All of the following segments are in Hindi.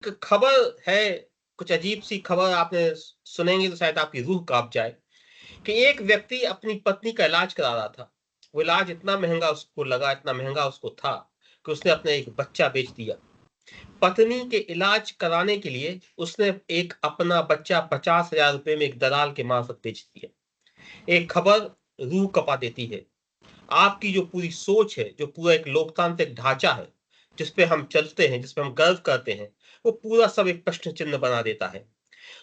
एक खबर है, कुछ अजीब-सी खबर आपने सुनेंगे तो शायद आपकी रूह काँप जाए, कि एक व्यक्ति अपनी पत्नी का इलाज करा रहा था। वो इलाज इतना महँगा उसको लगा, इतना महँगा उसको था, कि उसने अपना एक बच्चा बेच दिया। पत्नी के इलाज कराने के लिए उसने एक अपना बच्चा ₹50,000 में एक दलाल के मार्फत बेच दिया। एक खबर रूह कँपा देती है। आपकी जो पूरी सोच है, जो पूरा एक लोकतांत्रिक ढाँचा है, जिस पे हम चलते हैं, जिस पे हम गर्व करते हैं, वो पूरा सब एक प्रश्न चिन्ह बना देता है।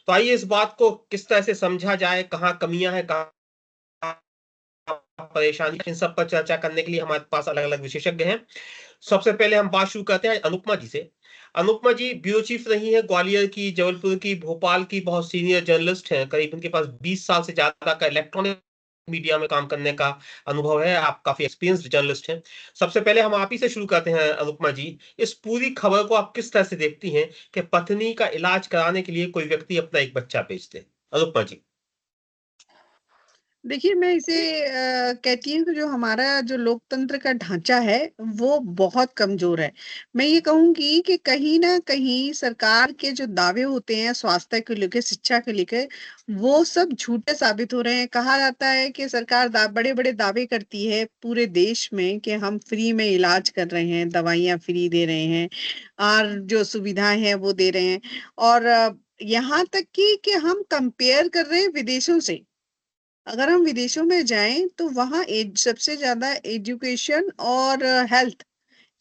तो आइए इस बात को किस तरह से समझा जाए, कहाँ कमियाँ हैं, कहाँ परेशानी, इन सब पर चर्चा करने के लिए हमारे पास अलग-अलग विशेषज्ञ हैं। सबसे पहले हम बात शुरू करते हैं अनुपमा जी से। अनुपमा जी ब्यूरो चीफ रही हैं ग्वालियर की, जबलपुर की, भोपाल की, बहुत सीनियर जर्नलिस्ट हैं। करीब उनके पास 20 साल से ज़्यादा का इलेक्ट्रॉनिक मीडिया में काम करने का अनुभव है। आप काफ़ी एक्सपीरियंस्ड जर्नलिस्ट हैं। सबसे पहले हम आप ही से शुरू करते हैं अनुपमा जी। इस पूरी खबर को आप किस तरह से देखती हैं कि पत्नी का इलाज कराने के लिए कोई व्यक्ति अपना एक बच्चा बेच दे? अनुपमा जी। देखिए, मैं इसे कहती हूँ कि जो हमारा जो लोकतंत्र का ढाँचा है, वो बहुत कमज़ोर है। मैं ये कहूँगी कि कहीं न कहीं सरकार के जो दावे होते हैं स्वास्थ्य को लेके, शिक्षा को लेके, वो सब झूठे साबित हो रहे हैं। कहा जाता है कि सरकार बड़े-बड़े दावे करती है पूरे देश में कि हम फ्री में इलाज कर रहे हैं, दवाइयाँ फ्री दे रहे हैं और जो सुविधाएँ हैं, वो दे रहे हैं और यहाँ तक कि हम कंपेयर कर रहे हैं विदेशों से। अगर हम विदेशों में जाएँ तो वहाँ सबसे ज़्यादा एजुकेशन और हेल्थ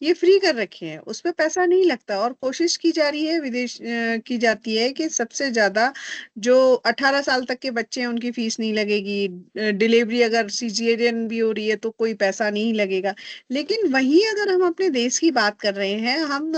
ये फ्री कर रखे हैं, उसपे पैसा नहीं लगता और कोशिश की जा रही है की जाती है कि सबसे ज़्यादा जो 18 साल तक के बच्चे हैं उनकी फीस नहीं लगेगी। डिलीवरी अगर सिज़ेरियन भी हो रही है तो कोई पैसा नहीं लगेगा। लेकिन वहीं अगर हम अपने देश की बात कर रहे हैं, हम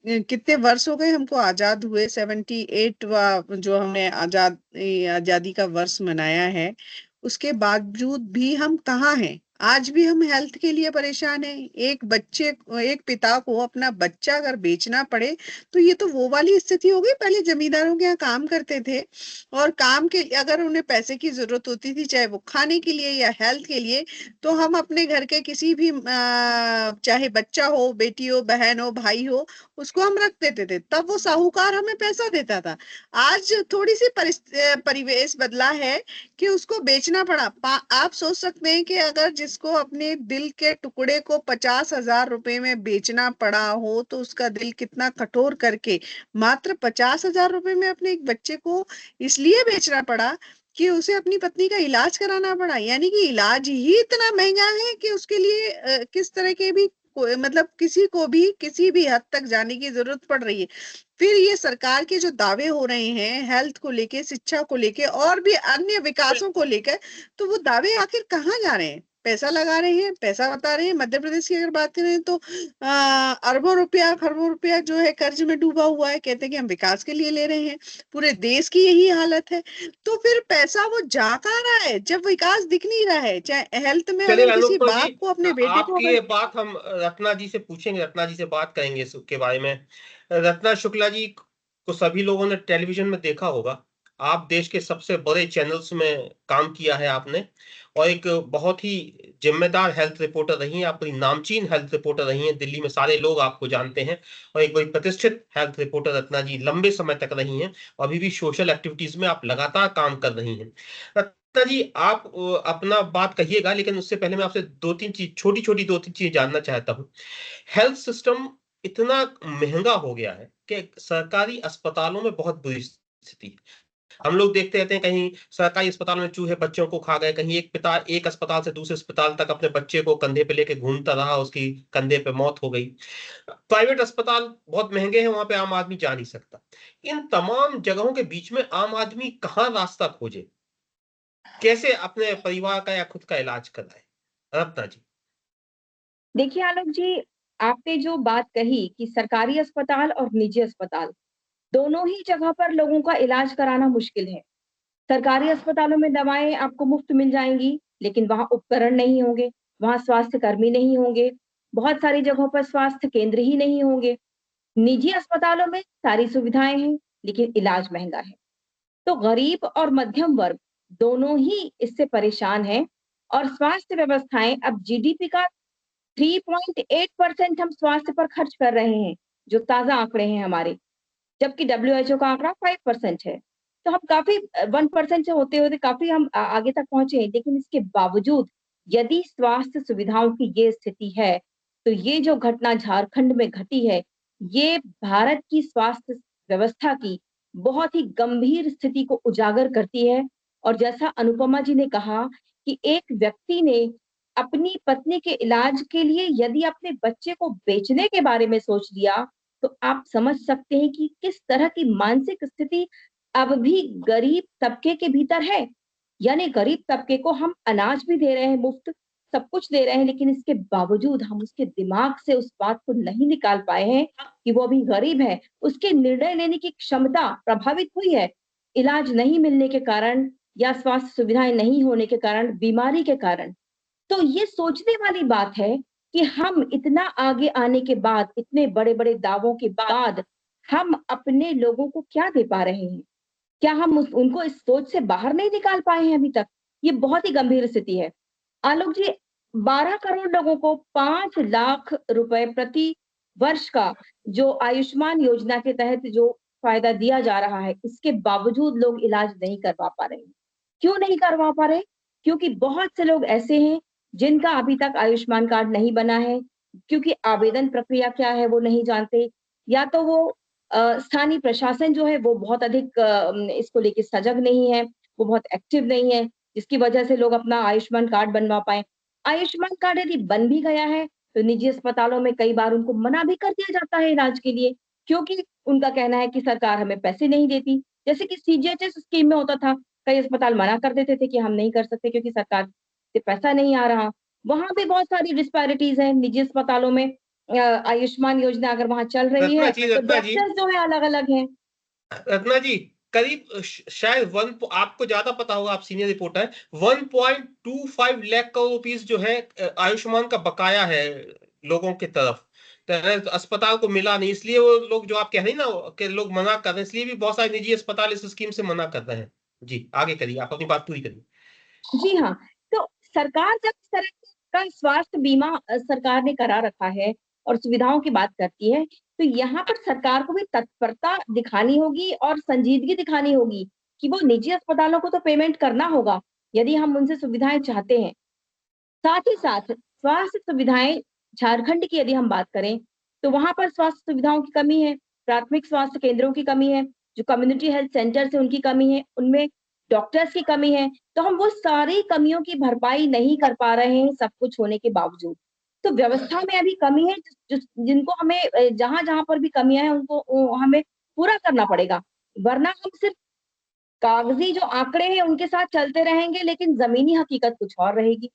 कितने वर्ष हो गए हमको आज़ाद हुए 78वाँ जो हमने आज़ादी का वर्ष मनाया है, उसके बावजूद भी हम कहाँ हैं? आज भी हम हेल्थ के लिए परेशान हैं। एक पिता को अपना बच्चा अगर बेचना पड़े, तो ये तो वो वाली स्थिति हो गई, पहले ज़मींदारों के यहाँ काम करते थे और काम के अगर उन्हें पैसे की ज़रूरत होती थी, चाहे वो खाने के लिए या हेल्थ के लिए, तो हम अपने घर के किसी भी चाहे बच्चा हो, बेटी हो, बहन हो, भाई हो, उसको हम रख देते थे। तब वो साहूकार हमें पैसा देता था। आज थोड़ी-सी परिवेश बदला है कि उसको बेचना पड़ा। आप सोच सकते हैं कि अगर जिसको अपने दिल के टुकड़े को 50,000 रुपए में बेचना पड़ा हो, तो उसका दिल कितना कठोर करके मात्र 50,000 रुपए में अपने एक बच्चे को इसलिए बेचना पड़ा कि उसे अपनी पत्नी का इलाज कराना पड़ा। यानी कि इलाज ही इतना महँगा है कि उसके लिए किस तरह के भी मतलब किसी को भी किसी भी हद तक जाने की ज़रूरत पड़ रही है। फिर ये सरकार के जो दावे हो रहे हैं हेल्थ को लेके, शिक्षा को लेके और भी अन्य विकासों को लेकर, तो वो दावे आखिर कहाँ जा रहे हैं? पैसा लगा रहे हैं, पैसा बता रहे हैं। मध्य प्रदेश की अगर बात करें तो अरबों रुपया, खरबों रुपया जो है कर्ज में डूबा हुआ है। कहते हैं कि हम विकास के लिए ले रहे हैं। पूरे देश की यही हालत है। तो फिर पैसा वो जा कहाँ रहा है? जब विकास दिख नहीं रहा है, चाहे हेल्थ में चलिए अगर किसी अनुपमा जी, बाप को अपने बेटे को आपकी अगर ये बात हम रत्ना जी से पूछेंगे, रत्ना जी से बात करेंगे इसके बारे में। रत्ना शुक्ला जी को सभी लोगों ने टेलीविज़न में देखा होगा। आप देश के सबसे बड़े चैनल्स में काम किया है आपने और एक बहुत ही ज़िम्मेदार हेल्थ रिपोर्टर रही हैं, आप बड़ी नामचीन हेल्थ रिपोर्टर रही हैं, दिल्ली में सारे लोग आपको जानते हैं और एक बड़ी प्रतिष्ठित हेल्थ रिपोर्टर रत्ना जी लंबे समय तक रही हैं। अभी भी सोशल एक्टिविटीज़ में आप लगातार काम कर रही हैं। रत्ना जी आप अपना बात कहिएगा लेकिन उससे पहले मैं आपसे 2-3 चीज़ छोटी-छोटी 2-3 चीज़ें जानना चाहता हूँ। हेल्थ सिस्टम इतना महँगा हो गया है कि सरकारी अस्पतालों में बहुत बुरी स्थिति है। हम लोग देखते रहते हैं कहीं सरकारी अस्पताल में चूहे बच्चों को खा गए, कहीं एक पिता एक अस्पताल से दूसरे अस्पताल तक अपने बच्चे को कंधे पे लेके घूमता रहा, उसकी कंधे पे मौत हो गई। प्राइवेट अस्पताल बहुत महँगे हैं, वहाँ पे आम आदमी जा नहीं सकता। इन तमाम जगहों के बीच में आम आदमी कहाँ रास्ता खोजे? कैसे अपने परिवार का या खुद का इलाज कराए? रत्ना जी। देखिए आलोक जी, आपने जो बात कही कि सरकारी अस्पताल और निजी अस्पताल, दोनों ही जगह पर लोगों का इलाज कराना मुश्किल है। सरकारी अस्पतालों में दवाएँ आपको मुफ्त मिल जाएँगी, लेकिन वहाँ उपकरण नहीं होंगे, वहाँ स्वास्थ्य कर्मी नहीं होंगे, बहुत सारी जगहों पर स्वास्थ्य केंद्र ही नहीं होंगे। निजी अस्पतालों में सारी सुविधाएँ हैं, लेकिन इलाज महँगा है। तो गरीब और मध्यम वर्ग दोनों ही इससे परेशान हैं और स्वास्थ्य व्यवस्थाएँ अब जीडीपी का 3.8% हम स्वास्थ्य पर खर्च कर रहे हैं। जो ताजा आंकड़े हैं हमारे, जबकि WHO का आंकड़ा 5% है। तो हम काफी 1% से होते होते काफी हम आगे तक पहुंचे हैं। लेकिन इसके बावजूद यदि स्वास्थ्य सुविधाओं की ये स्थिति है, तो ये जो घटना झारखंड में घटी है, ये भारत की स्वास्थ्य व्यवस्था की बहुत ही गंभीर स्थिति को उजागर करती है। और जैसा अनुपमा जी ने कहा कि एक व्यक्ति ने अपनी पत्नी के इलाज के लिए यदि अपने बच्चे को बेचने के बारे में सोच लिया, तो आप समझ सकते हैं कि किस तरह की मानसिक स्थिति अब भी गरीब तबके के भीतर है। यानी गरीब तबके को हम अनाज भी दे रहे हैं मुफ्त, सब कुछ दे रहे हैं, लेकिन इसके बावजूद हम उसके दिमाग से उस बात को नहीं निकाल पाए हैं कि वो अभी गरीब है। उसके निर्णय लेने की क्षमता प्रभावित हुई है, इलाज नहीं मिलने के कारण या स्वास्थ्य सुविधाएं नहीं होने के कारण, बीमारी के कारण। तो ये सोचने वाली बात है कि हम इतना आगे आने के बाद, इतने बड़े-बड़े दावों के बाद, हम अपने लोगों को क्या दे पा रहे हैं? क्या हम उनको इस सोच से बाहर नहीं निकाल पाए हैं अभी तक? ये बहुत ही गंभीर स्थिति है। आलोक जी, 12 करोड़ लोगों को 5 लाख रुपए प्रति वर्ष का जो आयुष्मान योजना के तहत जो फायदा दिया जा रहा है, इसके बावजूद लोग इलाज नहीं करवा पा रहे हैं। क्यों नहीं करवा पा रहे? क्योंकि बहुत से लोग ऐसे हैं जिनका अभी तक आयुष्मान कार्ड नहीं बना है, क्योंकि आवेदन प्रक्रिया क्या है वो नहीं जानते, या तो वो स्थानीय प्रशासन जो है वो बहुत अधिक इसको लेके सजग नहीं है, वो बहुत एक्टिव नहीं है, जिसकी वजह से लोग अपना आयुष्मान कार्ड बनवा पाएँ। आयुष्मान कार्ड यदि बन भी गया है, तो निजी अस्पतालों में कई बार उनको मना भी कर दिया जाता है इलाज के लिए, क्योंकि उनका कहना है कि सरकार हमें पैसे नहीं देती। जैसे कि सीजीएचएस स्कीम में होता था, कई अस्पताल मना कर देते थे कि हम नहीं कर सकते क्योंकि सरकार से पैसा नहीं आ रहा। वहाँ भी बहुत सारी डिस्पैरिटीज़ हैं निजी अस्पतालों में। आयुष्मान योजना अगर वहाँ चल रही है, तो रत्ना जी, डॉक्टर्स जो है अलग-अलग हैं। रत्ना जी, करीब शायद आपको ज्यादा पता होगा, आप सीनियर रिपोर्टर हैं, 1.25 लाख करोड़ रुपीस जो है आयुष्मान का बकाया है लोगों की तरफ। तो अस्पताल को मिला नहीं, इसलिए वो लोग जो आप कह रहे हैं ना कि लोग मना कर रहे हैं, इसलिए भी बहुत सारे निजी अस्पताल इस स्कीम से मना कर रहे हैं। जी आगे करिए, आप अपनी बात पूरी करिए। जी हाँ, तो सरकार जब इस तरह का स्वास्थ्य बीमा सरकार ने करा रखा है और सुविधाओं की बात करती है, तो यहाँ पर सरकार को भी तत्परता दिखानी होगी और संजीदगी दिखानी होगी कि वो निजी अस्पतालों को तो पेमेंट करना होगा, यदि हम उनसे सुविधाएँ चाहते हैं। साथ ही साथ स्वास्थ्य सुविधाएँ झारखंड की यदि हम बात करें, तो वहाँ पर स्वास्थ्य सुविधाओं की कमी है, प्राथमिक स्वास्थ्य केंद्रों की कमी है, जो कम्युनिटी हेल्थ सेंटर्स हैं उनकी कमी है, उनमें डॉक्टर्स की कमी है, तो हम वो सारी कमियों की भरपाई नहीं कर पा रहे हैं सब कुछ होने के बावजूद। तो व्यवस्था में अभी कमी है जिनको हमें जहाँ-जहाँ पर भी कमियाँ हैं उनको हमें पूरा करना पड़ेगा, वरना हम सिर्फ कागज़ी जो आंकड़े हैं उनके साथ चलते रहेंगे, लेकिन ज़मीनी हकीकत कुछ और रहेगी।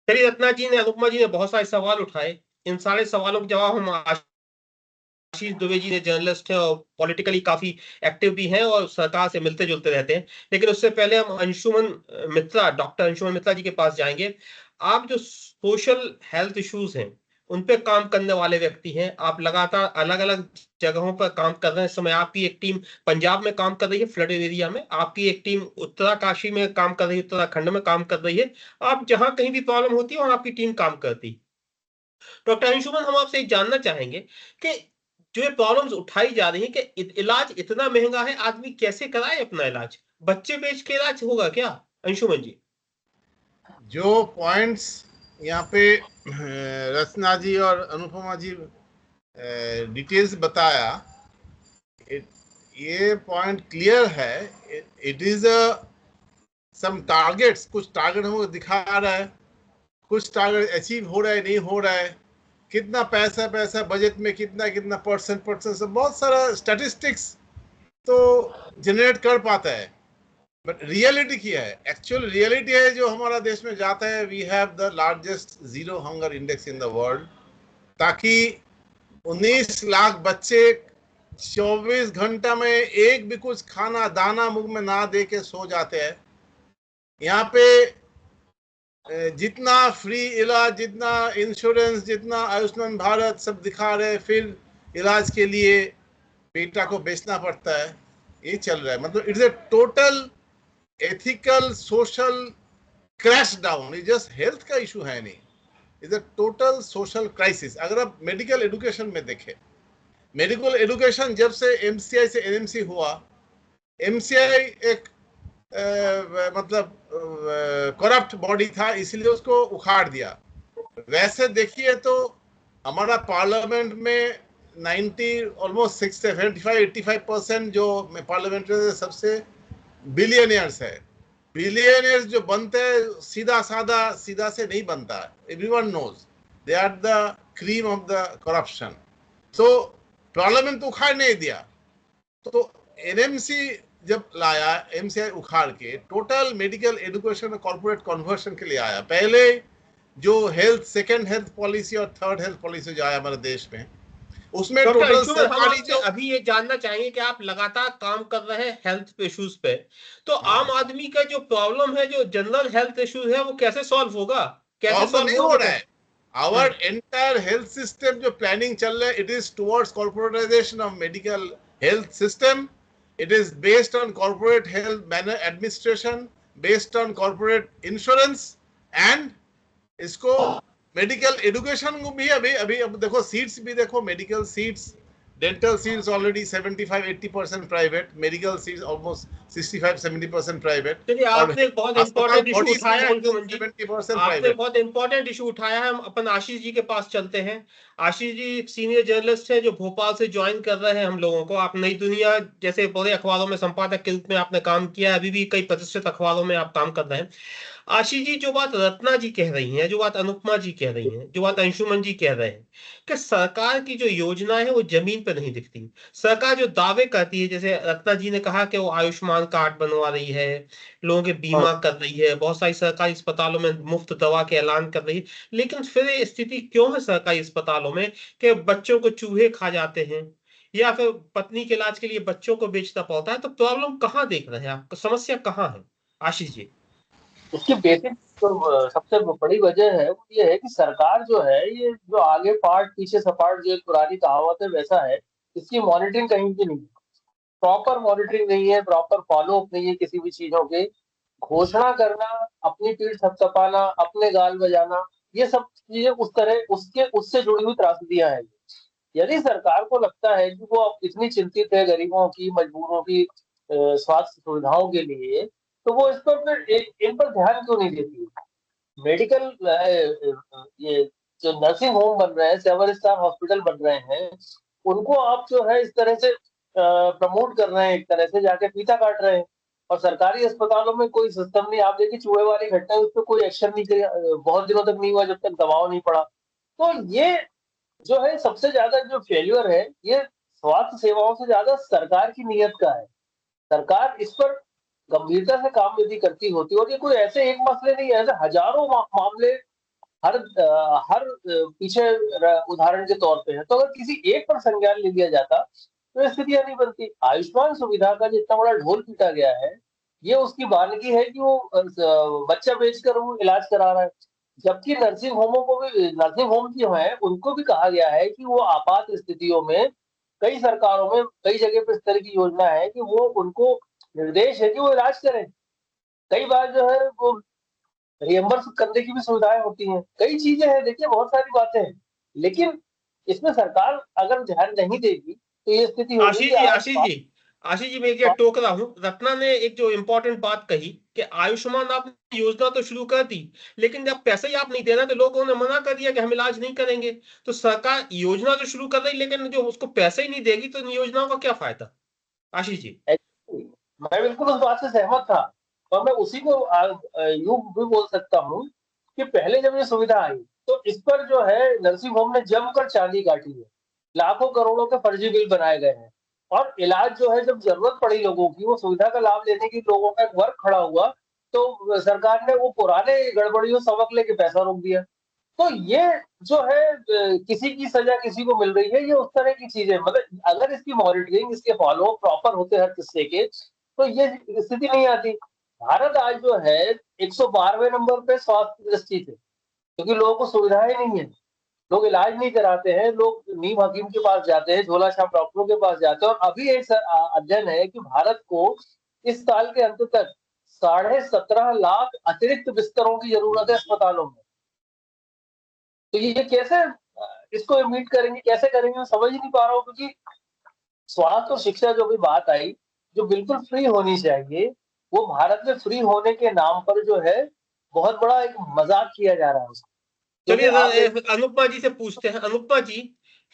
चलिए, रत्ना जी ने, अनुपमा जी ने बहुत सारे सवाल उठाए। इन सारे सवालों के जवाब हम आशीष दुबे जी ने, जर्नलिस्ट हैं और पॉलिटिकली काफी एक्टिव भी हैं और सरकार से मिलते जुलते रहते हैं। लेकिन उससे पहले हम अंशुमन मित्रा, डॉक्टर अंशुमन मित्रा जी के पास जाएंगे। आप जो सोशल हेल्थ इश्यूज हैं उन पे काम करने वाले व्यक्ति हैं, आप लगातार अलग अलग जगहों पर काम कर रहे हैं। इस समय आपकी एक टीम पंजाब में काम कर रही है, फ्लडेड एरिया में, आपकी एक टीम उत्तराकाशी में काम कर रही है, उत्तराखंड में काम कर रही है। आप जहां कहीं भी प्रॉब्लम होती है वहां आपकी टीम काम करती है। डॉक्टर अंशुमन, हम आपसे जानना चाहेंगे कि जो ये प्रॉब्लम्स उठाई जा रही हैं कि इलाज इतना महंगा है, आदमी कैसे कराए अपना इलाज? बच्चे बेच के इलाज होगा क्या अंशुमन जी? जो पॉइंट्स यहाँ पे रचना जी और अनुपमा जी डिटेल्स बताया, ये पॉइंट क्लियर है। इट इज सम टारगेट्स, कुछ टारगेट हमको दिखा रहा है, कुछ टारगेट अचीव हो रहा है नहीं हो रहा है, कितना पैसा बजट में कितना परसेंट से बहुत सारा स्टैटिस्टिक्स तो जनरेट कर पाता है। बट रियलिटी क्या है? एक्चुअल रियलिटी है जो हमारा देश में जाता है, we have the largest zero hunger index in the world, ताकि 19 लाख बच्चे 24 घंटा में एक भी कुछ खाना दाना मुंह में ना दे के सो जाते हैं। यहाँ पे जितना फ्री इलाज, जितना इंश्योरेंस, जितना आयुष्मान भारत सब दिखा रहे, फिर इलाज के लिए बेटा को बेचना पड़ता है, ये चल रहा है। मतलब it's a total ethical social crash down. ये जस्ट हेल्थ का इशू है नहीं, it's a total social crisis. अगर आप मेडिकल एजुकेशन में देखें मेडिकल एजुकेशन जब से एमसीआई से एनएमसी हुआ, एमसीआई एक मतलब करप्ट बॉडी था, इसलिए उसको उखाड़ दिया। वैसे देखिए तो हमारा पार्लियामेंट में 75-85% जो पार्लियामेंट में सबसे बिलियनियर्स है। बिलियनियर्स जो बनते हैं सीधा से नहीं बनता। Everyone knows they are the cream of the corruption. तो पार्लियामेंट तो उखाड़ नहीं दिया, तो एनएमसी जब लाया, एमसीआई उखाड़ के टोटल मेडिकल एजुकेशन और कॉर्पोरेट कन्वर्शन के लिए आया। पहले जो हेल्थ, सेकंड हेल्थ पॉलिसी और थर्ड हेल्थ पॉलिसी जो आया हमारे देश में, उसमें डॉक्टर टोटल अंशुमन, हम सरकारी आपसे जो अभी ये जानना चाहेंगे कि आप लगातार काम कर रहे हैं हेल्थ इश्यूज पे, तो हाँ, आम आदमी का जो प्रॉब्लम है, जो जनरल हेल्थ इश्यूज है, वो कैसे सॉल्व होगा, कैसे सॉल्व सॉल्व नहीं हो हो रहा सकते? है। आवर एंटायर हेल्थ सिस्टम जो प्लानिंग चल रहा है, it is towards corporatisation of medical health system. It is based on corporate health manner administration, based on corporate insurance, and इसको मेडिकल एजुकेशन को भी अभी अभी अब देखो, सीट्स भी देखो, medical seats, dental seats already 75-80% private, medical seats almost 65-70% private, चलिए, और आपने एक बहुत अस्पताल इंपॉर्टेंट इशू बॉडीज भी उठाया मोर देन अंशुमन जी, 70% आपने प्राइवेट। बहुत इंपॉर्टेंट इशू उठाया है। हम अपन आशीष जी के पास चलते हैं। आशीष जी एक सीनियर जर्नलिस्ट हैं जो भोपाल से ज्वाइन कर रहे हैं हम लोगों को। आप नई दुनिया जैसे बड़े अखबारों में संपादक के रूप में आपने काम किया है, अभी भी कई प्रतिष्ठित अखबारों में आप काम कर रहे हैं। आशीष जी, जो बात रत्ना जी कह रही हैं, जो बात अनुपमा जी कह रही हैं, जो बात अंशुमन जी कह रहे हैं, कि सरकार की जो योजना है वो जमीन पर नहीं दिखती। सरकार जो दावे करती है, जैसे रत्ना जी ने कहा कि वो आयुष्मान कार्ड बनवा रही है, लोगों के बीमा कर रही है, बहुत सारी सरकारी अस्पतालों में मुफ्त दवा के ऐलान कर रही है, लेकिन फिर ये स्थिति क्यों है सरकारी अस्पतालों में कि बच्चों को चूहे खा जाते हैं, या फिर पत्नी के इलाज के लिए बच्चों को बेचना पड़ता है? तो प्रॉब्लम कहाँ देख रहे हैं आप, समस्या कहाँ है आशीष जी? इसकी बेसिक तो सबसे बड़ी वजह है वो ये है कि सरकार जो है, ये जो आगे पार्ट पीछे सपाट जो एक पुरानी कहावत है वैसा है, इसकी मॉनिटरिंग कहीं की नहीं, प्रॉपर मॉनिटरिंग नहीं है, प्रॉपर फॉलो अप नहीं है किसी भी चीजों के। घोषणा करना, अपनी पीठ थपथपाना, अपने गाल बजाना, ये सब चीजें उस तरह उसके उससे जुड़ी हुई त्रासदियां हैं। यदि सरकार को लगता है कि वो अब इतनी चिंतित है गरीबों की, मजबूरों की स्वास्थ्य सुविधाओं के लिए, तो वो इस पर फिर इन पर ध्यान क्यों नहीं देती है? मेडिकल ये जो नर्सिंग होम बन रहे हैं, 7 स्टार हॉस्पिटल बन रहे हैं, उनको आप जो है इस तरह से प्रमोट कर रहे हैं, एक तरह से जाके फीता काट रहे हैं। और सरकारी अस्पतालों में कोई सिस्टम नहीं। आप देखिए चूहे वाली घटना है, उस पर कोई एक्शन नहीं किया, बहुत दिनों तक नहीं हुआ जब तक दबाव नहीं पड़ा। तो ये जो है सबसे ज्यादा जो फेल्यूर है, ये स्वास्थ्य सेवाओं से ज्यादा सरकार की नीयत का है। सरकार इस पर गंभीरता से काम यदि करती होती, और ये कोई ऐसे एक मसले नहीं है, ऐसे हजारों मामले हर पीछे उदाहरण के तौर पे है। तो अगर किसी एक पर संज्ञान ले लिया जाता तो स्थितियां नहीं बनती। आयुष्मान सुविधा का जितना बड़ा ढोल पीटा गया है, ये उसकी बानगी है कि वो बच्चा बेचकर वो इलाज करा रहा है। जबकि नर्सिंग होम जो है उनको भी कहा गया है कि वो आपात स्थितियों में, कई सरकारों में कई जगह पर इस तरह की योजना है कि वो उनको निर्देश है कि वो इलाज करें। कई बार जो है वो रियम्बर्स करने की भी सुविधाएं होती हैं, कई चीजें हैं, देखिए बहुत सारी बातें हैं। लेकिन इसमें सरकार अगर ध्यान नहीं देगी तो ये स्थिति होगी आशीष कि जी, आज आशीष जी, आशीष जी, मैं एक टोक रहा हूँ। रत्ना ने एक जो इंपॉर्टेंट बात कही कि आयुष्मान आपने योजना तो शुरू कर दी, लेकिन जब पैसे ही आप नहीं दे रहे तो लोगों ने मना कर दिया कि हम इलाज नहीं करेंगे। तो सरकार योजना तो शुरू कर रही, लेकिन जो उसको पैसे ही नहीं देगी तो इन योजनाओं का क्या फायदा? आशीष जी। मैं बिल्कुल उस बात से सहमत था। और मैं उसी को यूं भी बोल सकता हूँ कि पहले जब ये सुविधा आई तो इस पर जो है नर्सिंग होम ने जमकर चांदी काटी है। लाखों करोड़ों के फर्जी बिल बनाए गए हैं। और इलाज जो है, जब जरूरत पड़ी लोगों की, वो सुविधा का लाभ लेने की लोगों का एक वर्ग खड़ा हुआ, तो सरकार ने वो पुराने गड़बड़ियों सबक लेके पैसा रोक दिया। तो ये जो है किसी की सजा किसी को मिल रही है, ये उस तरह की चीजें, मतलब अगर इसकी मॉनिटरिंग, इसके फॉलो प्रॉपर होते हर किस्से के, तो ये स्थिति नहीं आती। भारत आज जो है 112वें नंबर पे स्वास्थ्य दृष्टि से, क्योंकि लोगों को सुविधाएं नहीं है, लोग इलाज नहीं कराते हैं, लोग नीम हकीम के पास जाते हैं, झोला छाप डॉक्टरों के पास जाते हैं। और अभी एक अध्ययन है कि भारत को इस साल के अंत तक 17.5 लाख अतिरिक्त बिस्तरों की जरूरत है अस्पतालों में। तो ये कैसे इसको मीट करेंगे, कैसे करेंगे, मैं समझ ही नहीं पा रहा हूँ। क्योंकि स्वास्थ्य और शिक्षा जो भी बात आई, जो बिल्कुल फ्री होनी चाहिए, वो भारत में फ्री होने के नाम पर जो है बहुत बड़ा एक मजाक किया जा रहा है उसका। क्योंकि चलिए आप अनुपमा जी से पूछते हैं। अनुपमा जी,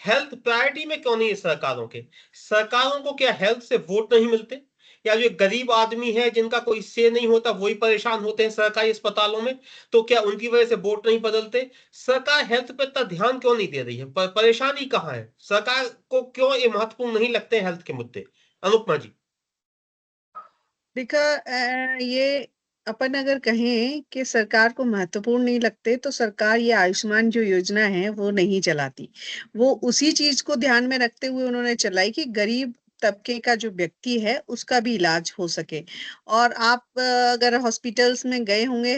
हेल्थ प्रायोरिटी में क्यों नहीं है सरकारों के? सरकारों को क्या हेल्थ से वोट नहीं मिलते? या जो गरीब आदमी है जिनका कोई से नहीं होता वही परेशान होते हैं सरकारी अस्पतालों में, तो क्या उनकी वजह से वोट नहीं बदलते? सरकार हेल्थ पे इतना ध्यान क्यों नहीं दे रही है? परेशानी कहाँ है? सरकार को क्यों ये महत्वपूर्ण नहीं लगते हेल्थ के मुद्दे? अनुपमा जी। देखा, ये अपन अगर कहें कि सरकार को महत्वपूर्ण नहीं लगते तो सरकार ये आयुष्मान जो योजना है वो नहीं चलाती। वो उसी चीज को ध्यान में रखते हुए उन्होंने चलाई कि गरीब तबके का जो व्यक्ति है उसका भी इलाज हो सके। और आप अगर हॉस्पिटल्स में गए होंगे,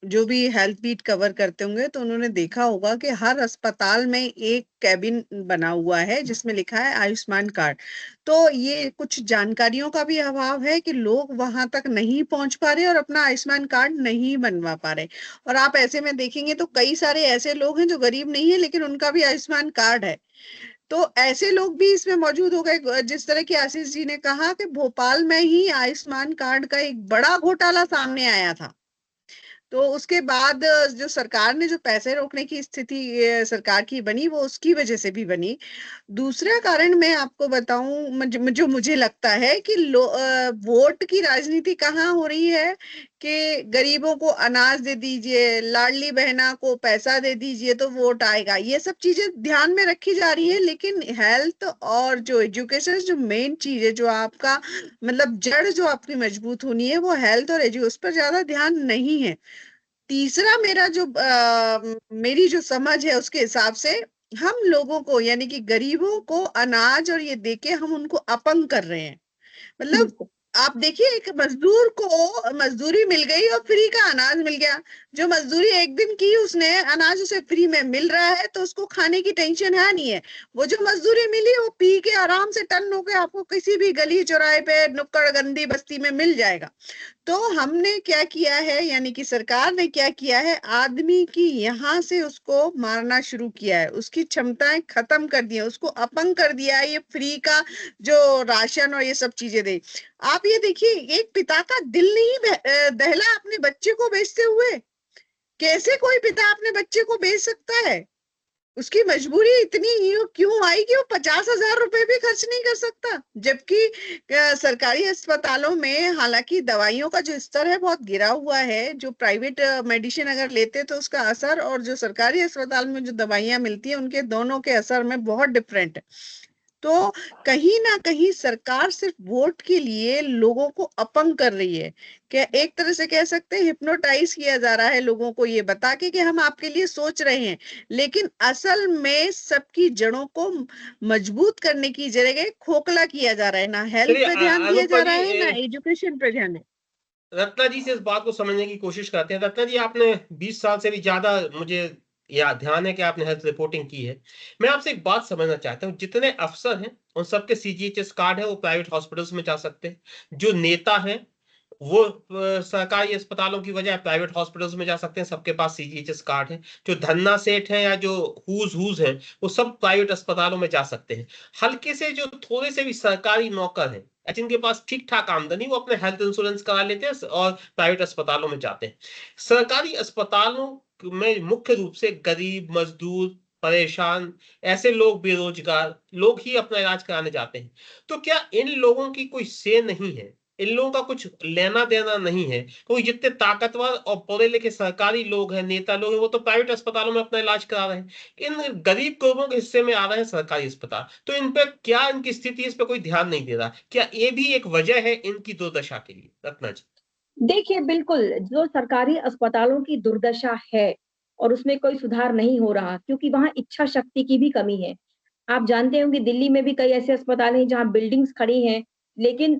जो भी हेल्थ बीट कवर करते होंगे तो उन्होंने देखा होगा कि हर अस्पताल में एक कैबिन बना हुआ है जिसमें लिखा है आयुष्मान कार्ड। तो ये कुछ जानकारियों का भी अभाव है कि लोग वहां तक नहीं पहुंच पा रहे और अपना आयुष्मान कार्ड नहीं बनवा पा रहे। और आप ऐसे में देखेंगे तो कई सारे ऐसे लोग हैं जो गरीब नहीं है लेकिन उनका भी आयुष्मान कार्ड है। तो ऐसे लोग भी इसमें मौजूद हो गए। जिस तरह की आशीष जी ने कहा कि भोपाल में ही आयुष्मान कार्ड का एक बड़ा घोटाला सामने आया था। तो उसके बाद जो सरकार ने जो पैसे रोकने की स्थिति सरकार की बनी वो उसकी वजह से भी बनी। दूसरा कारण मैं आपको बताऊं, जो मुझे लगता है कि वोट की राजनीति कहाँ हो रही है कि गरीबों को अनाज दे दीजिए, लाडली बहना को पैसा दे दीजिए तो वोट आएगा, ये सब चीजें ध्यान में रखी जा रही है। लेकिन हेल्थ और जो एजुकेशन जो मेन चीज है, जो आपका मतलब जड़ जो आपकी मजबूत होनी है वो हेल्थ और एजुकेशन, उस पर ज्यादा ध्यान नहीं है। तीसरा मेरा जो मेरी जो समझ है उसके हिसाब से हम लोगों को यानी कि गरीबों को अनाज और ये देके हम उनको अपंग कर रहे हैं। मतलब बिल्कुल। आप देखिए, एक मजदूर को मजदूरी मिल गई और फ्री का अनाज मिल गया। जो मजदूरी एक दिन की उसने, अनाज उसे फ्री में मिल रहा है तो उसको खाने की टेंशन है नहीं है। वो जो मजदूरी मिली वो पी के आराम से टन होके आपको किसी भी गली चौराहे पे नुक्कड़ गंदी बस्ती में मिल जाएगा। तो हमने क्या किया है, यानी कि सरकार ने क्या किया है, आदमी की यहाँ से उसको मारना शुरू किया है, उसकी क्षमताएं खत्म कर दी है, उसको अपंग कर दिया है। ये फ्री का जो राशन और ये सब चीजें दे, आप ये देखिए, एक पिता का दिल नहीं दहला अपने बच्चे को बेचते हुए। कैसे कोई पिता अपने बच्चे को बेच सकता है? उसकी मजबूरी इतनी ही क्यों आई कि वो 50,000 रुपए भी खर्च नहीं कर सकता। जबकि सरकारी अस्पतालों में हालांकि दवाइयों का जो स्तर है बहुत गिरा हुआ है। जो प्राइवेट मेडिसिन अगर लेते तो उसका असर और जो सरकारी अस्पताल में जो दवाइयां मिलती है उनके दोनों के असर में बहुत डिफरेंट है। तो कहीं ना कहीं सरकार सिर्फ वोट के लिए लोगों को अपंग कर रही है। क्या एक तरह से कह सकते हैं हिप्नोटाइज किया जा रहा है लोगों को ये बता के कि हम आपके लिए सोच रहे हैं। लेकिन असल में सबकी जड़ों को मजबूत करने की जगह खोखला किया जा रहा है। ना हेल्थ चलिए पे ध्यान दिया अनुपमा जा रहा जी, है, ना एजुकेशन पे ध्यान है। रत्ना जी से इस बात को समझने की कोशिश करते हैं। रत्ना जी, आपने 20 साल से भी ज्यादा, मुझे याद ध्यान है कि आपने हेल्थ रिपोर्टिंग की है। मैं आपसे एक बात समझना चाहता हूँ, जितने अफसर हैं उन सबके सीजीएचएस कार्ड है, वो प्राइवेट हॉस्पिटल्स में जा सकते हैं। जो नेता है वो सरकारी अस्पतालों की बजाय प्राइवेट हॉस्पिटल्स में जा सकते हैं, सबके पास सीजीएचएस कार्ड है। जो धन्ना सेठ हैं या जो हुज हुज हैं वो सब प्राइवेट अस्पतालों में जा सकते हैं। हल्के से जो थोड़े से भी सरकारी नौकर हैं, जिनके पास ठीक ठाक आमदनी, वो अपने हेल्थ इंश्योरेंस करा लेते हैं और प्राइवेट अस्पतालों में जाते हैं। सरकारी अस्पतालों में मुख्य रूप से गरीब, मजदूर, परेशान, ऐसे लोग, बेरोजगार लोग ही अपना इलाज कराने जाते हैं। तो क्या इन लोगों की कोई से नहीं है? इन लोगों का कुछ लेना देना नहीं है? क्योंकि जितने ताकतवर और पढ़े लिखे सरकारी लोग हैं, नेता लोग हैं, वो तो प्राइवेट अस्पतालों में अपना इलाज करा रहे हैं। इन गरीब लोगों के हिस्से में आ रहे हैं सरकारी अस्पताल, तो इन पर क्या, इनकी स्थिति, इस पर कोई ध्यान नहीं दे रहा? क्या ये भी एक वजह है इनकी दुर्दशा के लिए? रत्ना जी। देखिए, बिल्कुल, जो सरकारी अस्पतालों की दुर्दशा है और उसमें कोई सुधार नहीं हो रहा क्योंकि वहाँ इच्छा शक्ति की भी कमी है। आप जानते होंगे दिल्ली में भी कई ऐसे अस्पताल हैं जहाँ बिल्डिंग्स खड़ी हैं, लेकिन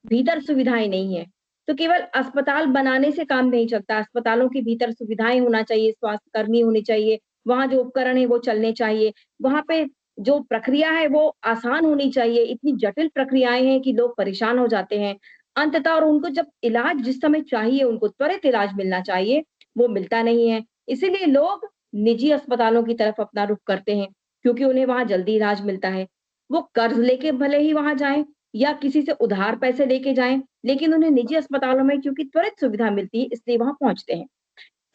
भीतर सुविधाएँ नहीं हैं। तो केवल अस्पताल बनाने से काम नहीं चलता, अस्पतालों के भीतर सुविधाएँ होना चाहिए, स्वास्थ्यकर्मी होने चाहिए, वहाँ जो उपकरण हैं वो चलने चाहिए, वहाँ पे जो प्रक्रिया है वो आसान होनी चाहिए। इतनी जटिल प्रक्रियाएँ हैं कि लोग परेशान हो जाते हैं। अंततः और उनको जब इलाज जिस समय चाहिए, उनको त्वरित इलाज मिलना चाहिए, वो मिलता नहीं है। इसीलिए लोग निजी अस्पतालों की तरफ अपना रुख करते हैं क्योंकि उन्हें वहां जल्दी इलाज मिलता है। वो कर्ज लेके भले ही वहां जाएं या किसी से उधार पैसे लेके जाएं, लेकिन उन्हें निजी अस्पतालों में क्योंकि त्वरित सुविधा मिलती है इसलिए वहां पहुंचते हैं।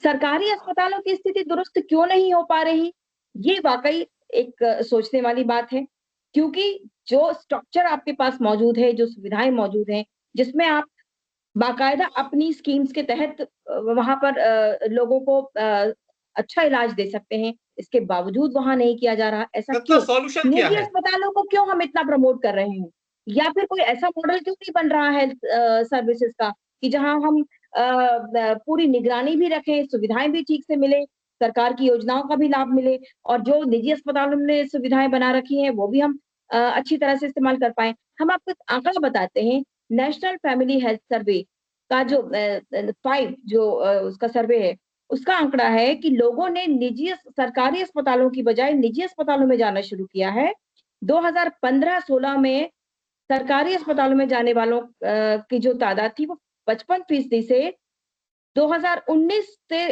सरकारी अस्पतालों की स्थिति दुरुस्त क्यों नहीं हो पा रही? ये वाकई एक सोचने वाली बात है, क्योंकि जो स्ट्रक्चर आपके पास मौजूद है, जो सुविधाएं मौजूद हैं, जिसमें आप बाकायदा अपनी स्कीम्स के तहत वहां पर लोगों को अच्छा इलाज दे सकते हैं, इसके बावजूद वहां नहीं किया जा रहा। ऐसा इसका क्यों? सॉल्यूशन क्या निजी है? अस्पतालों को क्यों हम इतना प्रमोट कर रहे हैं? या फिर कोई ऐसा मॉडल क्यों नहीं बन रहा है सर्विसेज का कि जहां हम पूरी निगरानी भी रखें, सुविधाएं भी ठीक से मिले, सरकार की योजनाओं का भी लाभ मिले और जो निजी अस्पतालों ने सुविधाएं बना रखी हैं वो भी हम अच्छी तरह से इस्तेमाल कर पाएं। हम आपको एक आंकड़ा बताते हैं, नेशनल फैमिली हेल्थ सर्वे का जो 5 जो उसका सर्वे है, उसका आंकड़ा है कि लोगों ने सरकारी अस्पतालों की बजाय निजी अस्पतालों में जाना शुरू किया है। 2015-16 में सरकारी अस्पतालों में जाने वालों की जो तादाद थी वो 55% से 2019 से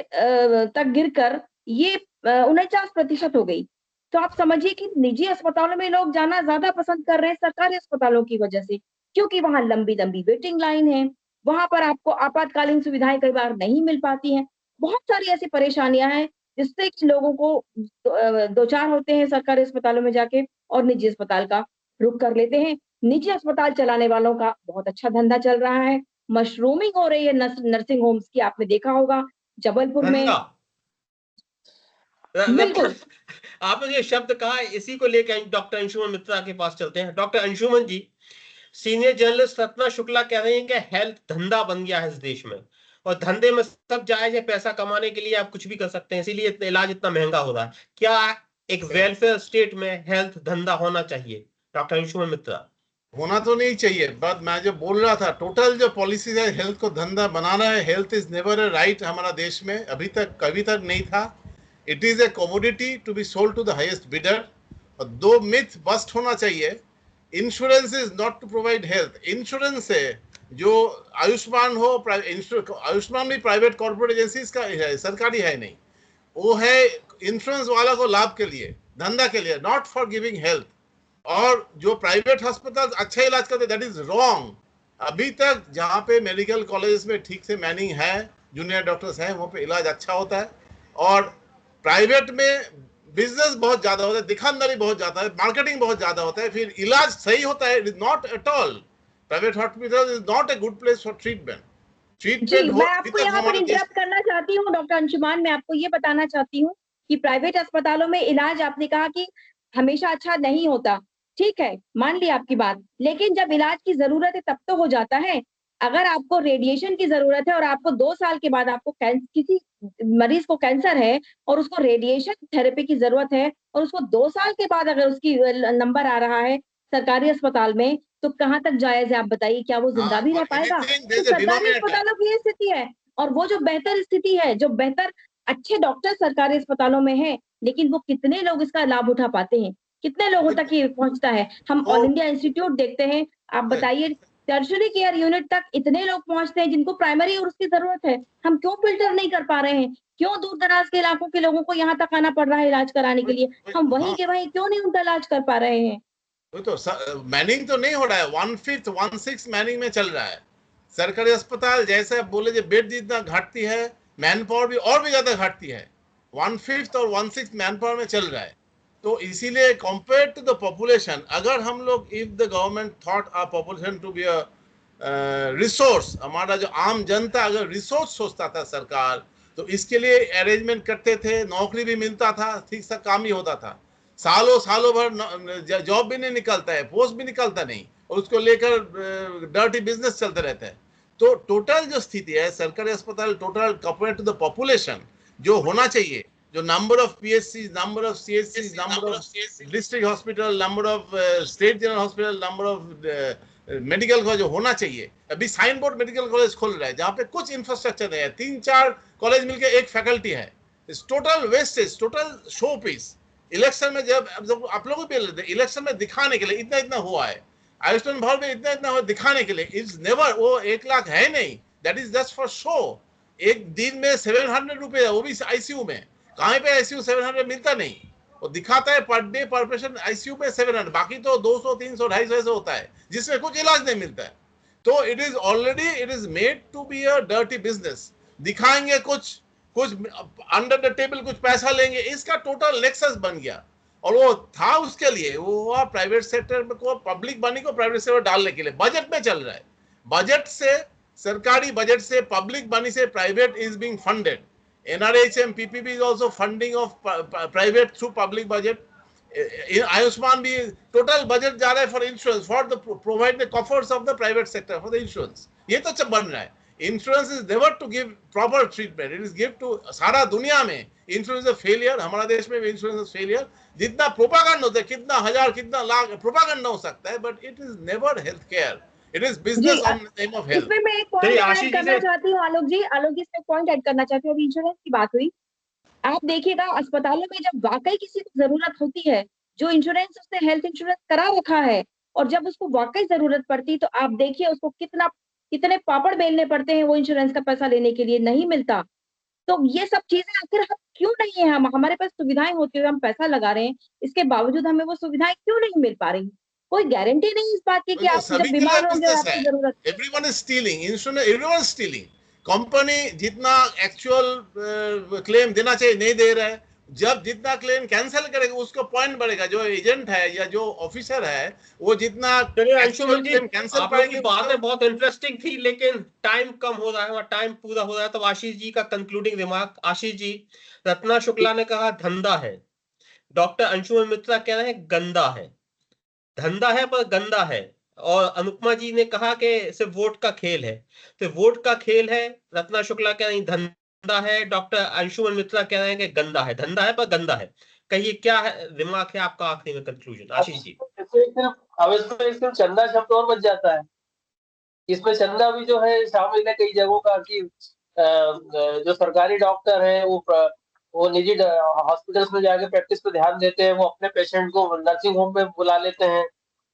तक गिरकर ये 49% हो गई। तो आप समझिए कि निजी अस्पतालों में लोग जाना ज़्यादा पसंद कर रहे हैं सरकारी अस्पतालों की वजह से, क्योंकि वहाँ लंबी-लंबी वेटिंग लाइन है, वहाँ पर आपको आपातकालीन सुविधाएँ कई बार नहीं मिल पाती हैं। बहुत सारी ऐसी परेशानियाँ हैं, जिससे कि लोगों को दो-चार होते हैं सरकारी अस्पतालों में जाके और निजी अस्पताल का रुख कर लेते हैं। निजी अस्पताल चलाने वालों का बहुत अच्छा धंधा चल रहा है, मशरूमिंग हो रही है नर्सिंग होम्स की, आपने देखा होगा जबलपुर में। धंधा। बिल्कुल। रत्ना, आपने ये शब्द कहा, इसी को लेकर डॉक्टर अंशुमन मित्रा के पास चलते हैं। डॉक्टर अंशुमन जी, सीनियर जर्नलिस्ट रत्ना शुक्ला कह रही हैं कि हेल्थ धंधा बन गया है इस देश में और धंधे में सब जायज है, पैसा कमाने के लिए आप कुछ भी कर सकते हैं, इसीलिए इलाज इतना महंगा हो रहा है। क्या एक वेलफेयर स्टेट में हेल्थ धंधा होना चाहिए? डॉक्टर अंशुमन मित्रा। होना तो नहीं चाहिए, बट मैं जो बोल रहा था, टोटल जो पॉलिसीज है हेल्थ को धंधा बनाना है। Health is never a right हमारा देश में, अभी तक कभी तक नहीं था। It is a commodity to be sold to the highest bidder. और दो मिथ बस्ट होना चाहिए। Insurance is not to provide health. Insurance है जो आयुष्मान हो, आयुष्मान भी प्राइवेट कॉर्पोरेट एजेंसीज का है, सरकारी है नहीं। वो है इंश्योरेंस वाला को लाभ के लिए, धंधा के लिए, नॉट फॉर गिविंग हेल्थ। और जो प्राइवेट हॉस्पिटल अच्छा इलाज करते, दैट इज रॉन्ग। अभी तक जहाँ पे मेडिकल कॉलेज में ठीक से मैनिंग है, जूनियर डॉक्टर्स हैं, वहाँ पे इलाज अच्छा होता है। और प्राइवेट में बिजनेस बहुत ज्यादा होता है, दुकानदारी बहुत ज्यादा है, मार्केटिंग बहुत ज्यादा होता है, फिर इलाज सही होता है। It is not at all, private hospital is not a good place for treatment. जी, मैं आपको यहाँ पर इंटरप्ट करना चाहती हूँ डॉक्टर अंशुमान। मैं आपको ये बताना चाहती हूँ कि प्राइवेट अस्पतालों में इलाज, आपने कहा कि हमेशा अच्छा नहीं होता, ठीक है, मान ली आपकी बात, लेकिन जब इलाज की जरूरत है तब तो हो जाता है। अगर आपको रेडिएशन की जरूरत है और आपको 2 साल के बाद आपको किसी मरीज को कैंसर है और उसको रेडिएशन थेरेपी की जरूरत है और उसको 2 साल के बाद अगर उसकी नंबर आ रहा है सरकारी अस्पताल में, तो कहाँ तक जायज है आप बताइए? क्या वो जिंदा भी रह पाएगा? तो सरकारी अस्पतालों की ये स्थिति है। और वो जो बेहतर स्थिति है, जो बेहतर अच्छे डॉक्टर सरकारी अस्पतालों में है, लेकिन वो कितने लोग इसका लाभ उठा पाते हैं, कितने लोगों तक ये पहुंचता है? हम ऑल इंडिया इंस्टीट्यूट देखते हैं, आप बताइए, टर्शरी केयर यूनिट तक इतने लोग पहुंचते हैं जिनको प्राइमरी और उसकी जरूरत है। हम क्यों फिल्टर नहीं कर पा रहे हैं? क्यों दूर दराज के इलाकों के लोगों को यहाँ तक आना पड़ रहा है इलाज कराने के लिए? हम वहीं के वहीं क्यों नहीं उनका इलाज कर पा रहे हैं? तो मैनिंग तो नहीं हो रहा है, 1/5 1/6 मैनिंग में चल रहा है। सरकारी अस्पताल जैसे आप बोले, जो बेड जितना घटती है, मैन पावर भी और भी ज्यादा घटती है। 1/5 और 1/6 मैन पावर में चल रहा है। तो इसीलिए कंपेयर टू द पॉपुलेशन, अगर हम लोग, if the government thought our population to be a resource, हमारा जो आम जनता अगर रिसोर्स सोचता था सरकार, तो इसके लिए अरेंजमेंट करते थे, नौकरी भी मिलता था, ठीक सा काम ही होता था। सालों सालों भर जॉब भी नहीं निकलता है, पोस्ट भी निकलता नहीं, और उसको लेकर डर्टी बिजनेस चलते रहता है। तो टोटल जो स्थिति है सरकारी अस्पताल, total compare to the population जो होना चाहिए, जो number of PHC, number of CHC, number of district hospital, number of state general hospital, number of medical college जो होना चाहिए। अभी साइन बोर्ड मेडिकल कॉलेज खोल रहा है जहाँ पे कुछ इंफ्रास्ट्रक्चर नहीं है, 3-4 कॉलेज मिलकर एक फैकल्टी है। Total wastage, total showpiece. Election में जब आप लोग भी इलेक्शन में दिखाने के लिए इतना इतना हुआ है, आयुष्मान भारत में इतना इतना हुआ दिखाने के लिए, इट्स नेवर, वो 1 लाख है नहीं, that is just for show. एक दिन में 700 रुपए, वो भी आईसीयू में। कहीं पे आईसीयू 700 मिलता नहीं, वो दिखाता है पर डे पर पेशेंट आईसीयू में 700, बाकी तो 200 300 250 ऐसे होता है जिसमें कुछ इलाज नहीं मिलता है। तो it is made to be a dirty business. दिखाएंगे कुछ अंडर द टेबल कुछ पैसा लेंगे, इसका टोटल नेक्सस बन गया। और वो था उसके लिए, वो हुआ प्राइवेट सेक्टर को, पब्लिक मनी को प्राइवेट सेक्टर डालने के लिए। बजट में चल रहा है, बजट से, सरकारी बजट से, पब्लिक मनी से private is being funded. NRHM PPP is also funding of private through public budget. Ayushman भी टोटल बजट जा रहा है for insurance, for the provide the coffers of the private sector for the insurance. ये तो सब बन रहा है। Insurance is never to give proper treatment, it is give to, सारा दुनिया में इंश्योरेंस इज फेलियर, हमारा देश में भी इंश्योरेंस इज फेलियर। जितना प्रोपागेंडा होता है, कितना हजार कितना लाख प्रोपागेंडा हो सकता है, but it is never health care, it is business on the name of health. इसमें मैं एक पॉइंट ऐड करना चाहती हूँ आलोक जी, इसमें पॉइंट ऐड करना चाहती हूँ। अभी इंश्योरेंस की बात हुई, आप देखिएगा अस्पतालों में जब वाकई किसी को जरूरत होती है, जो इंश्योरेंस उसने हेल्थ इंश्योरेंस करा रखा है, और जब उसको वाकई जरूरत पड़ती तो आप देखिए उसको कितने पापड़ बेलने पड़ते हैं वो इंश्योरेंस का पैसा लेने के लिए, नहीं मिलता। तो ये सब चीजें आखिर हम क्यों नहीं है, हमारे पास सुविधाएं होती हुए हम पैसा लगा रहे हैं, इसके बावजूद हमें वो सुविधाएं क्यों नहीं मिल पा रही? कोई गारंटी नहीं इस बात की कि आप जब बीमार होंगे आपकी जरूरत। Everyone is stealing insurance, everyone is stealing. Company जितना एक्चुअल क्लेम देना चाहिए नहीं दे रहा है, जब जितना क्लेम कैंसिल करेगा उसको पॉइंट बढ़ेगा। जो एजेंट है या जो ऑफिसर है वो जितना अंशुमन जी, आप लोगों की बातें बहुत इंटरेस्टिंग थी, लेकिन टाइम कम हो रहा है, टाइम पूरा हो रहा है। तो आशीष जी का कंक्लूडिंग रिमार्क। आशीष जी, रत्ना शुक्ला ने कहा धंधा है, डॉक्टर अंशुमन मित्रा कह रहे हैं गंदा है, धंधा है पर गंदा है, और अनुपमा जी ने कहा कि सिर्फ वोट का खेल है। तो वोट का खेल है, रत्ना शुक्ला कह रही धंधा है, डॉक्टर अंशुमन मित्रा कह रहे हैं कि गंदा है, धंधा है पर गंदा है। कहिए क्या है रिमार्क है आपका आखिरी में कंक्लूजन, आशीष जी। अब इसमें सिर्फ चंदा शब्द और बच जाता है। इसमें चंदा भी जो है शामिल है कई जगहों का, कि जो सरकारी डॉक्टर है वो निजी हॉस्पिटल्स में जाके प्रैक्टिस पे ध्यान देते हैं, वो अपने पेशेंट को नर्सिंग होम में बुला लेते हैं,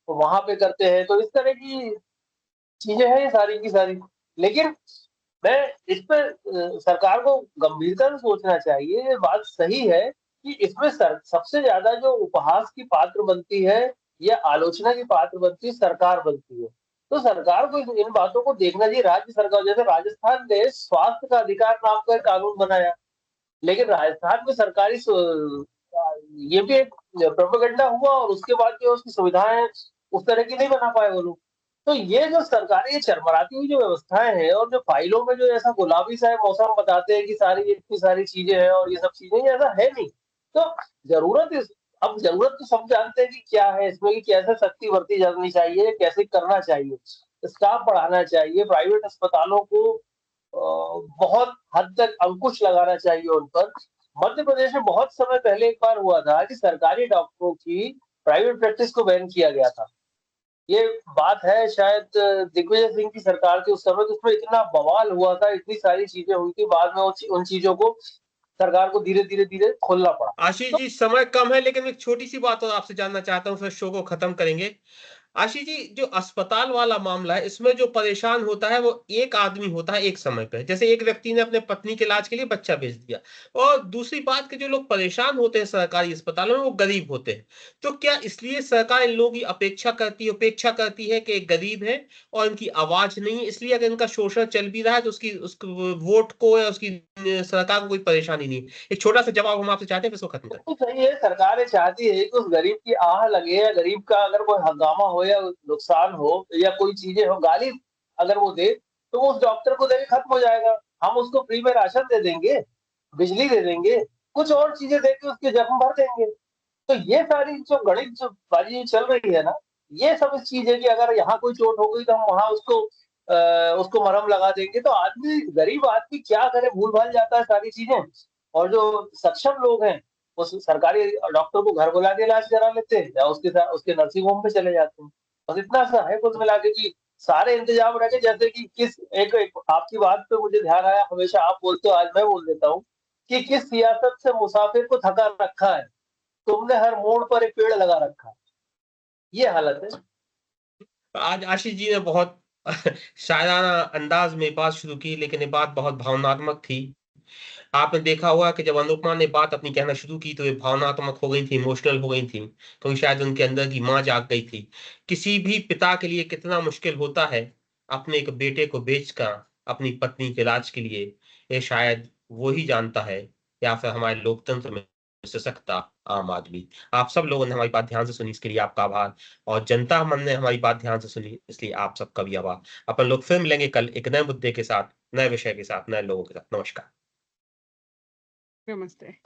वो वहां पे करते हैं। तो इस तरह की चीजें हैं ये सारी की सारी। लेकिन मैं इस पर सरकार को गंभीरता से सोचना चाहिए। ये बात सही है कि इसमें सबसे ज्यादा जो उपहास की पात्र बनती है या आलोचना की पात्र बनती है, सरकार बनती है। तो सरकार को इन बातों को देखना चाहिए। राज्य सरकार, जैसे राजस्थान ने स्वास्थ्य का अधिकार नाम का एक कानून बनाया, लेकिन राजस्थान में सरकारी ये भी एक प्रोपेगेंडा हुआ, और उसके बाद जो उसकी सुविधाएं उस तरह की नहीं बना पाए वो लोग। तो ये जो सरकारी चरमराती हुई जो व्यवस्थाएं हैं, और जो फाइलों में जो ऐसा गुलाबी सा मौसम बताते हैं कि इतनी सारी चीजें हैं और ये सब चीजें, ऐसा है नहीं। तो अब जरूरत तो सब जानते हैं कि क्या है इसमें, कि कैसे सख्ती बरती जानी चाहिए, कैसे करना चाहिए, स्टाफ बढ़ाना चाहिए, प्राइवेट अस्पतालों को बहुत हद तक अंकुश लगाना चाहिए उन पर। मध्य प्रदेश में बहुत समय पहले एक बार हुआ था कि सरकारी डॉक्टरों की प्राइवेट प्रैक्टिस को बैन किया गया था। ये बात है शायद दिग्विजय सिंह की सरकार के उस समय, तो उसमें इतना बवाल हुआ था, इतनी सारी चीजें हुई थी, बाद में उन चीजों को सरकार को धीरे धीरे खोलना पड़ा। आशीष जी, समय कम है, लेकिन एक छोटी सी बात और आपसे जानना चाहता हूं, फिर शो को खत्म करेंगे। आशीष जी, जो अस्पताल वाला मामला है, इसमें जो परेशान होता है वो एक आदमी होता है एक समय पे। जैसे एक व्यक्ति ने अपने पत्नी के इलाज के लिए बच्चा भेज दिया, और दूसरी बात कि जो लोग परेशान होते हैं सरकारी अस्पतालों में वो गरीब होते हैं। तो क्या इसलिए सरकार इन लोगों की उपेक्षा करती है कि गरीब है और इनकी आवाज नहीं है, इसलिए अगर इनका शोषण चल भी रहा है तो उसकी वोट को या उसकी सरकार को कोई परेशानी नहीं? एक छोटा सा जवाब हम आपसे चाहते हैं, फिर इसको खत्म करें। तो सही है, सरकार चाहती है कि उस गरीब की आह लगे, या गरीब का अगर कोई हंगामा हो या नुकसान हो या कोई चीजें हो, गाली अगर वो दे, तो वो उस डॉक्टर को देके खत्म हो जाएगा। हम उसको फ्री में राशन दे देंगे, बिजली दे देंगे, कुछ और चीजें देके उसके जख्म भर देंगे। तो ये सारी जो गणित जो बाजी चल रही है ना, ये सब इस चीज है कि अगर यहाँ कोई चोट हो गई तो हम वहां उसको मरहम लगा देंगे। तो आदमी, गरीब आदमी क्या करे, भूल भाल जाता है सारी चीजें। और जो सक्षम लोग हैं वो सरकारी डॉक्टर को घर बुला के इलाज करा लेते हैं, या उसके साथ उसके नर्सिंग होम पे चले जाते हैं। बस इतना सा है कुल मिला के कि सारे इंतजाम रखे। जैसे कि एक आपकी बात पे मुझे ध्यान आया, हमेशा आप बोलते हो, आज मैं बोल देता हूँ, कि किस सियासत से मुसाफिर को थका रखा है, तुमने हर मोड़ पर एक पेड़ लगा रखा है। ये हालत है। आज आशीष जी ने बहुत शायराना अंदाज में बात शुरू की, लेकिन ये बात बहुत भावनात्मक थी। आपने देखा होगा कि जब अनुपमा ने बात अपनी कहना शुरू की तो वे भावनात्मक हो गई थी, इमोशनल हो गई थी, क्योंकि शायद उनके अंदर की माँ जाग गई थी। किसी भी पिता के लिए कितना मुश्किल होता है अपने एक बेटे को बेचकर अपनी पत्नी के इलाज के लिए, ये शायद वो ही जानता है, या फिर हमारे लोकतंत्र में सशक्त आम आदमी। आप सब लोगों ने हमारी बात ध्यान से सुनी, इसके लिए आपका आभार। और जनता मन ने हमारी बात ध्यान से सुनी, इसलिए आप सबका भी आभार। अपन लोग फिर मिलेंगे कल एक नए मुद्दे के साथ, नए विषय के साथ, नए लोगों के साथ। नमस्कार। नमस्ते।